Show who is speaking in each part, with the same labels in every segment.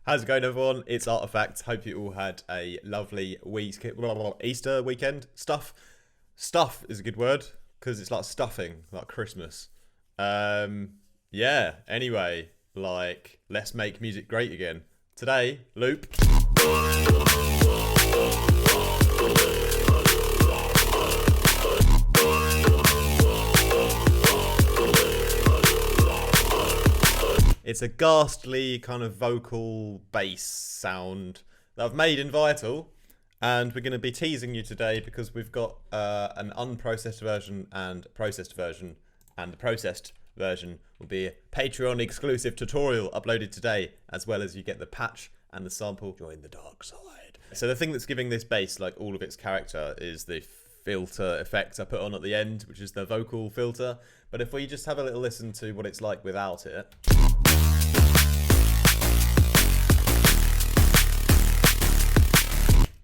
Speaker 1: How's it going, everyone? It's Artifact. Hope you all had a lovely Easter weekend. Stuff is a good word because it's like stuffing, like Christmas. Yeah. Anyway, like, let's make music great again. Today, loop. It's a ghastly kind of vocal bass sound that I've made in Vital, and we're going to be teasing you today because we've got an unprocessed version and a processed version, and the processed version will be a Patreon exclusive tutorial uploaded today, as well as you get the patch and the sample. Join the dark side. So the thing that's giving this bass like all of its character is the filter effect I put on at the end, which is the vocal filter. But if we just have a little listen to what it's like without it.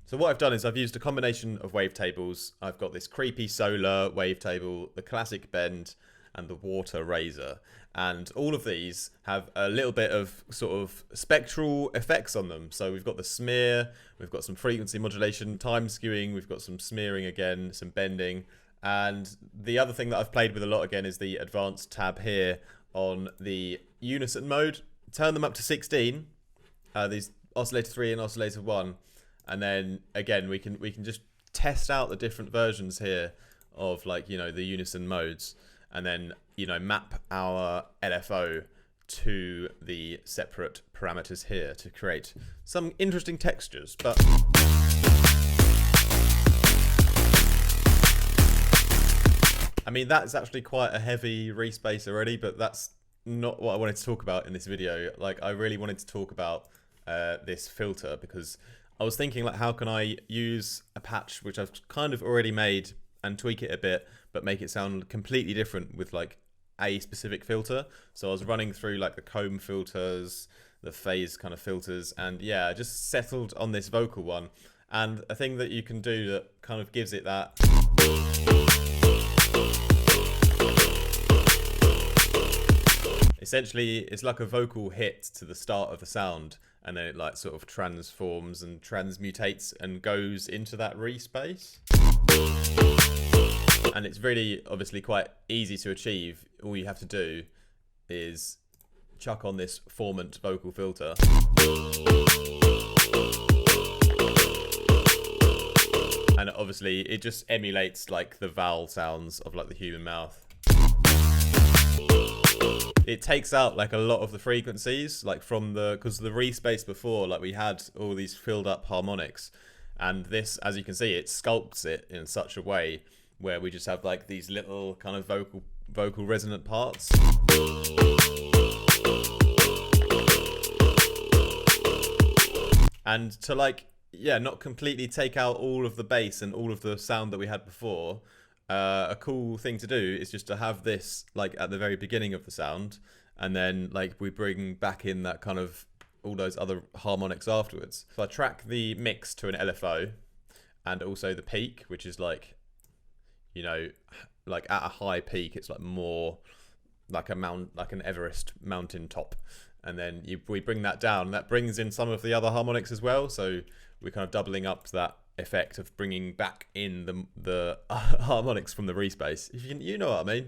Speaker 1: So what I've done is I've used a combination of wavetables. I've got this creepy solar wavetable, the classic bend, and the water razor. And all of these have a little bit of sort of spectral effects on them. So we've got the smear, we've got some frequency modulation, time skewing, we've got some smearing again, some bending. And the other thing that I've played with a lot again is the advanced tab here on the unison mode. Turn them up to 16, these oscillator 3 and oscillator 1. And then again, we can just test out the different versions here of, like, you know, the unison modes, and then, you know, map our LFO to the separate parameters here to create some interesting textures. But I mean, that's actually quite a heavy respace already, but that's not what I wanted to talk about in this video. Like, I really wanted to talk about this filter because I was thinking, like, how can I use a patch which I've kind of already made and tweak it a bit, but make it sound completely different with like a specific filter. So I was running through like the comb filters, the phase kind of filters, and yeah, I just settled on this vocal one. And a thing that you can do that kind of gives it that essentially, it's like a vocal hit to the start of the sound, and then it like sort of transforms and transmutates and goes into that respace. And it's really obviously quite easy to achieve. All you have to do is chuck on this formant vocal filter. And obviously it just emulates like the vowel sounds of like the human mouth. It takes out like a lot of the frequencies, like from because the respace before, like we had all these filled up harmonics, and this, as you can see, it sculpts it in such a way where we just have like these little kind of vocal resonant parts. And to, like, yeah, not completely take out all of the bass and all of the sound that we had before, a cool thing to do is just to have this like at the very beginning of the sound, and then like we bring back in that kind of all those other harmonics afterwards. So I track the mix to an LFO and also the peak, which is like, you know, like at a high peak, it's like more like an Everest mountain top. And then we bring that down. That brings in some of the other harmonics as well. So we're kind of doubling up that effect of bringing back in the harmonics from the respace. You know what I mean.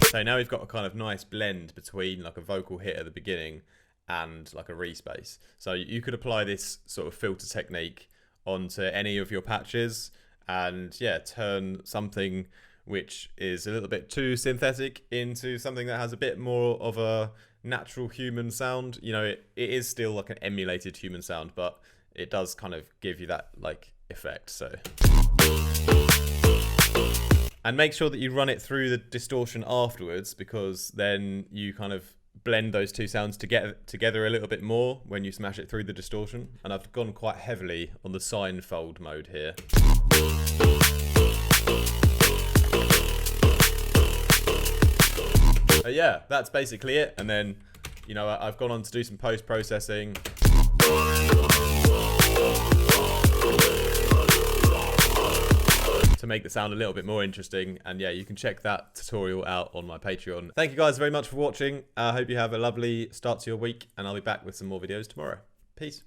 Speaker 1: So now we've got a kind of nice blend between like a vocal hit at the beginning and like a respace. So you could apply this sort of filter technique onto any of your patches and, yeah, turn something which is a little bit too synthetic into something that has a bit more of a natural human sound. You know, it is still like an emulated human sound, but it does kind of give you that like effect. So, and make sure that you run it through the distortion afterwards, because then you kind of blend those two sounds together a little bit more when you smash it through the distortion. And I've gone quite heavily on the sine fold mode here. But yeah, that's basically it. And then, you know, I've gone on to do some post-processing. to make the sound a little bit more interesting. And yeah, you can check that tutorial out on my Patreon. Thank you guys very much for watching. I hope you have a lovely start to your week, and I'll be back with some more videos tomorrow. Peace.